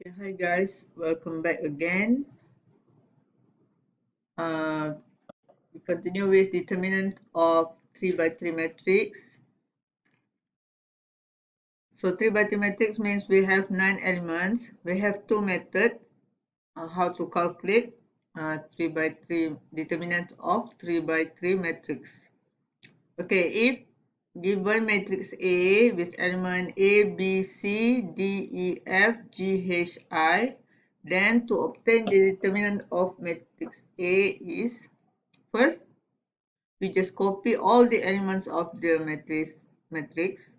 Okay, hi guys, welcome back again. Uh, we continue with determinant of 3 by 3 matrix. So 3 by 3 matrix means we have 9 elements. We have two methods how to calculate 3 by 3 determinant of 3 by 3 matrix. Okay, if given matrix A with element A, B, C, D, E, F, G, H, I, then to obtain the determinant of matrix A is first we just copy all the elements of the matrix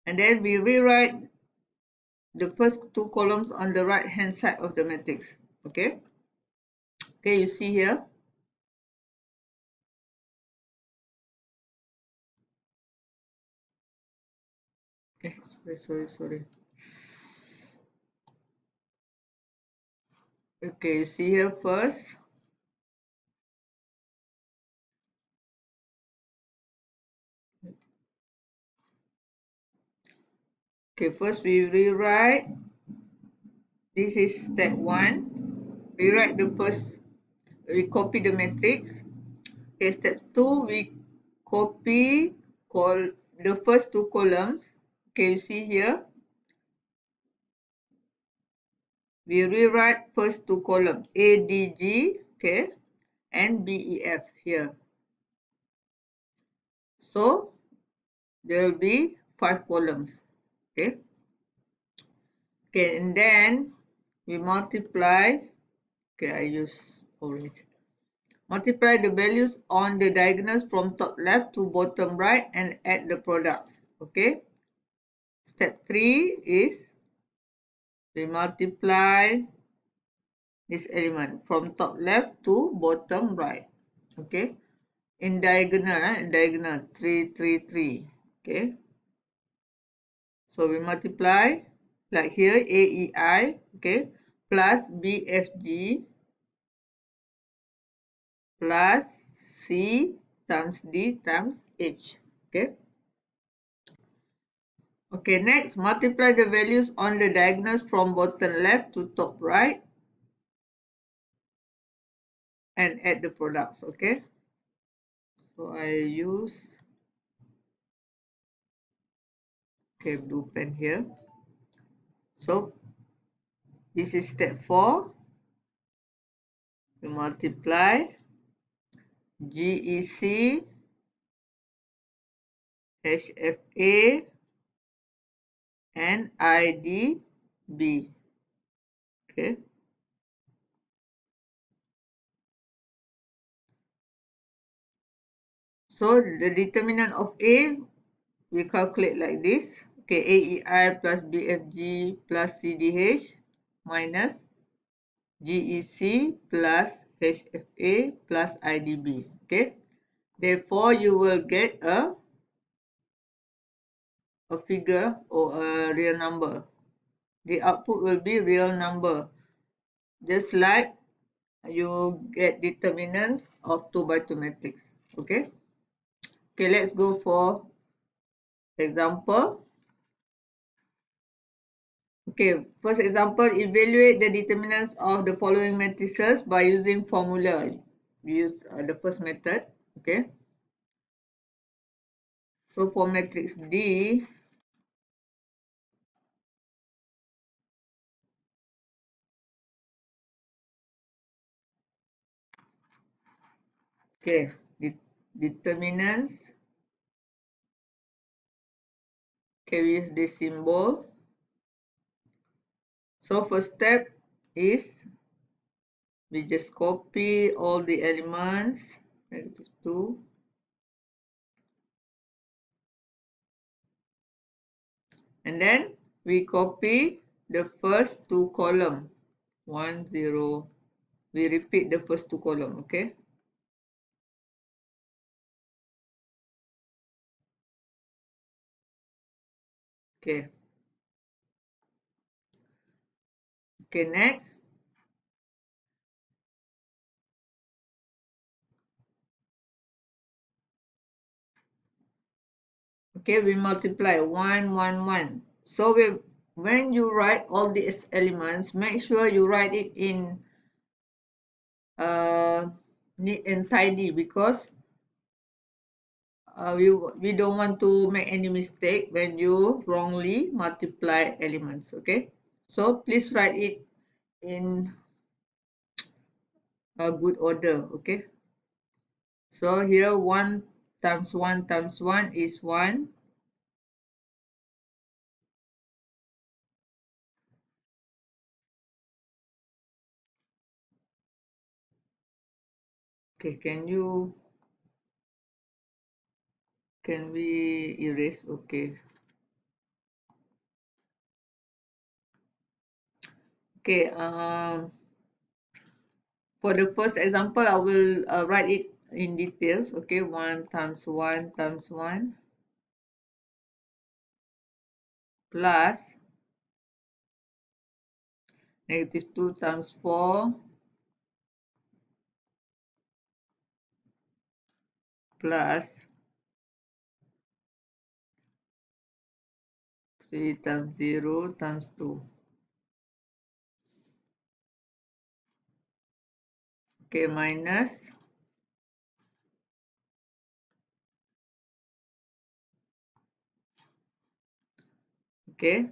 and then we rewrite the first two columns on the right hand side of the matrix. Okay, you see here. Okay, sorry. Okay, you see here first. Okay, first we rewrite. This is step 1. Rewrite the first, we copy the matrix. Okay, step 2, we copy the first two columns. Okay, you see here. We rewrite first two columns A, D, G, okay, and B, E, F here. So there will be 5 columns. Okay. Okay, and then we multiply. Okay, I use orange. Multiply the values on the diagonals from top left to bottom right and add the products. Okay. Step 3 is we multiply this element from top left to bottom right. Okay. In diagonal 3, 3, 3. Okay. So we multiply like here AEI, okay, plus BFG plus C times D times H. Okay. Okay, next multiply the values on the diagonals from bottom left to top right and add the products. Okay. So I use blue pen here. So this is step 4. We multiply GEC HFA and IDB. Okay. So the determinant of A we calculate like this. Okay, AEI plus BFG plus CDH minus GEC plus HFA plus IDB. Okay. Therefore, you will get a figure or a real number. The output will be real number. Just like you get determinants of 2 by 2 matrix. Okay. Okay, let's go for example. Okay, first example, evaluate the determinants of the following matrices by using formula. We use the first method. Okay. So for matrix D, okay, determinants. Okay, we use this symbol. So first step is we just copy all the elements, -2, and then we copy the first two column, 1, 0. We repeat the first two column. Okay. Okay. Okay, next. Okay, we multiply 1, 1, 1. So when you write all these elements, make sure you write it in neat and tidy, because we don't want to make any mistake when you wrongly multiply elements. Okay, so please write it in a good order. Okay, so here 1 times 1 times 1 is 1. Okay, can we erase? Okay. Okay, for the first example, I will write it in details. Okay, 1 times 1 times 1 plus negative 2 times 4 plus 3 times 0 times 2. Okay, minus okay,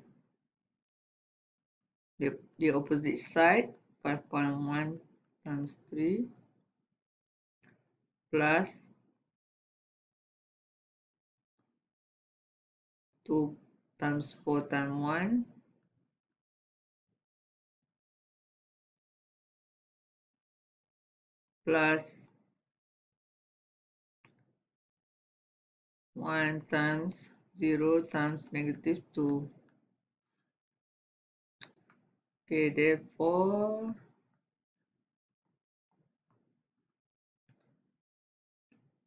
the opposite side, 5.1 times 3 plus 2 times 4 times 1 plus 1 times 0 times negative 2. Okay, therefore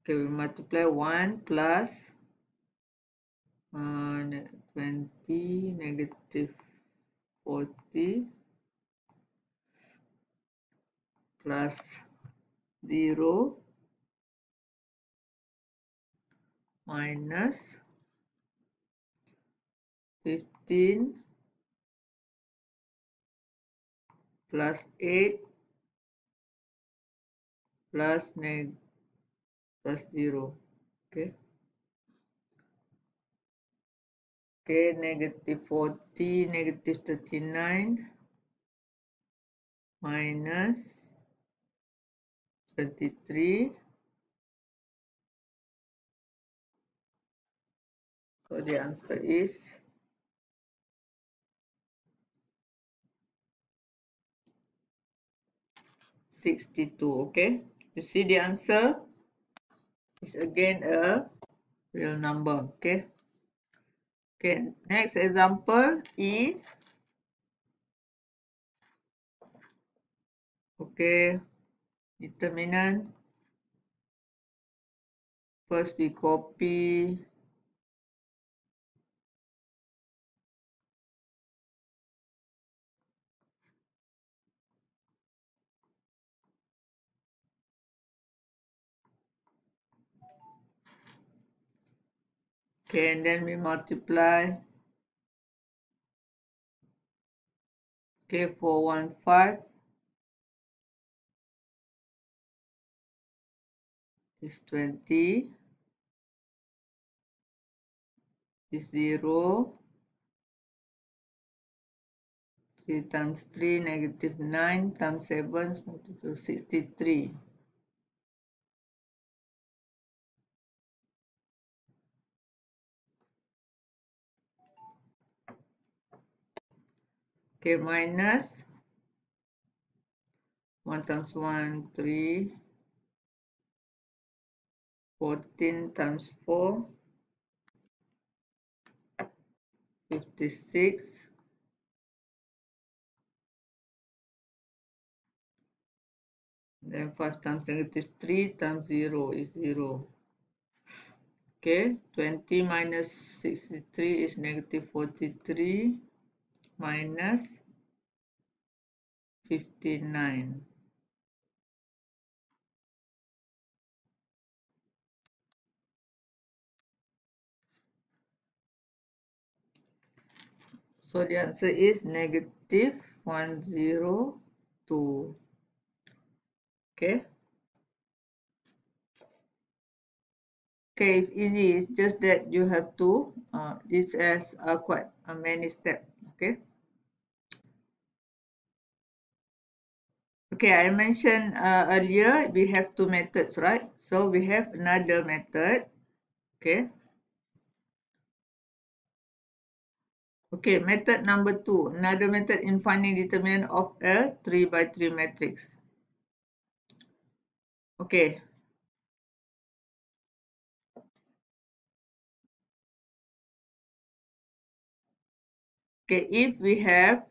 okay, we multiply 1 plus 20 negative 40 plus 0 minus 15 plus 8 plus 0. Okay. Okay, negative 40 negative 39 minus 23. So the answer is 62. Okay, you see the answer is again a real number. Okay. Okay, next example E. Okay, determinant. First we copy okay, and then we multiply. Okay, 415 is 20, is 0, 3 times 3 negative 9 times 7 is 63. Okay, minus 1 times 1 3, 14 times 4 56, then 5 times negative 3 times 0 is 0. Okay, 20 minus 63 is negative 43 minus 59. So the answer is negative 102. Okay. Okay, it's easy. It's just that you have to. This has quite a many steps. Okay. Okay, I mentioned earlier we have two methods, right? So we have another method. Okay. Okay, method number 2. Another method in finding determinant of a 3 by 3 matrix. Okay. Okay, if we have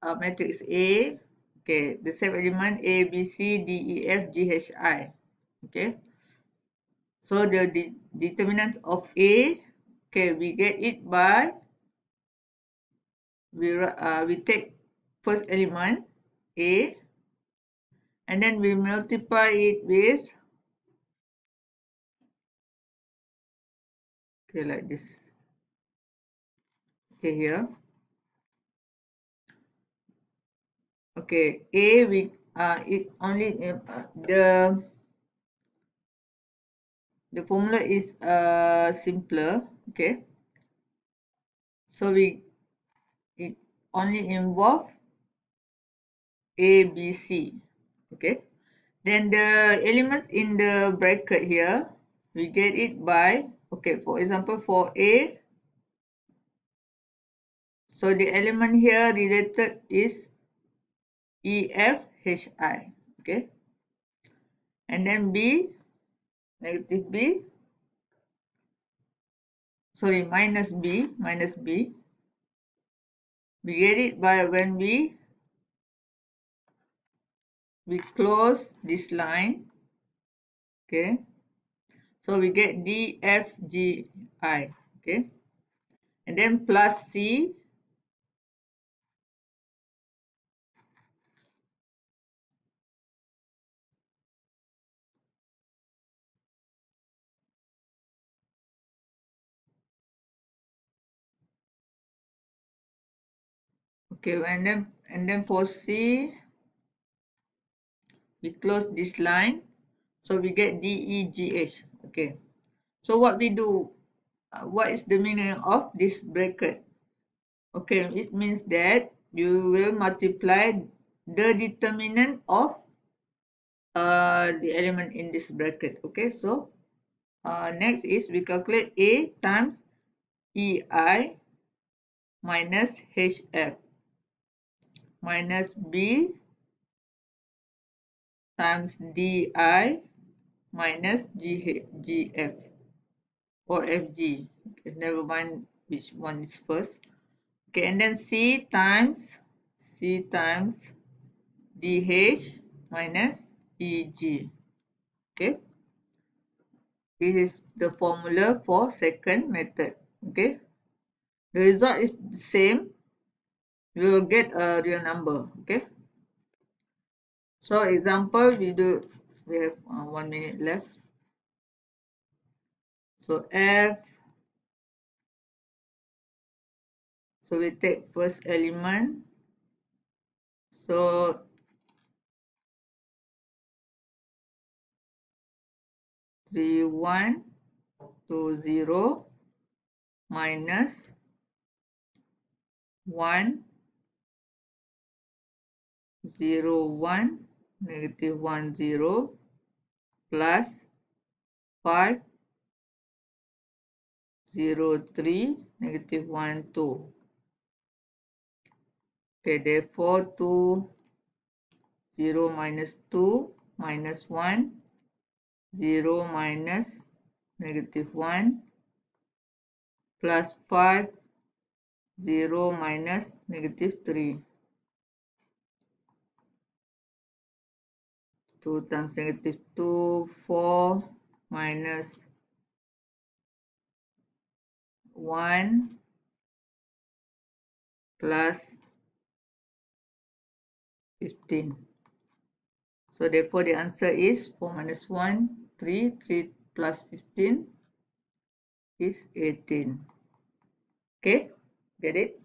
a matrix A, okay, the same element A, B, C, D, E, F, G, H, I. Okay. So the determinant of A, okay, we get it by we take first element A, and then we multiply it with, okay, like this. Okay, here. Okay, A we it only the formula is simpler. Okay, so it only involve A, B, C. Okay, then the elements in the bracket here, we get it by, okay, for example, for A, so the element here related is E, F, H, I. Okay, and then B, negative B, sorry, minus B, we get it by when we close this line. Okay, so we get D, F, G, I. Okay, and then plus C, okay, and then for C, we close this line, so we get D, E, G, H. Okay, so what we do, what is the meaning of this bracket? Okay, it means that you will multiply the determinant of the element in this bracket. Okay, so next is we calculate A times EI minus HF minus B times DI minus GF or FG. Okay, never mind which one is first. Okay, and then C times DH minus EG. Okay, this is the formula for second method. Okay, the result is the same. We will get a real number. Okay, so example we have 1 minute left. So F, so we take first element, so 3, 1, 2, 0 minus 1, 0, 1, negative 1, 0 plus 5, 0, 3, negative 1, 2. Okay, therefore 2, 0 minus 2 minus 1, 0 minus negative 1 plus 5, 0 minus negative 3. 2 times negative 2, 4 minus 1 plus 15. So therefore the answer is 4 minus 1, 3, 3 plus 15 is 18. Okay, get it?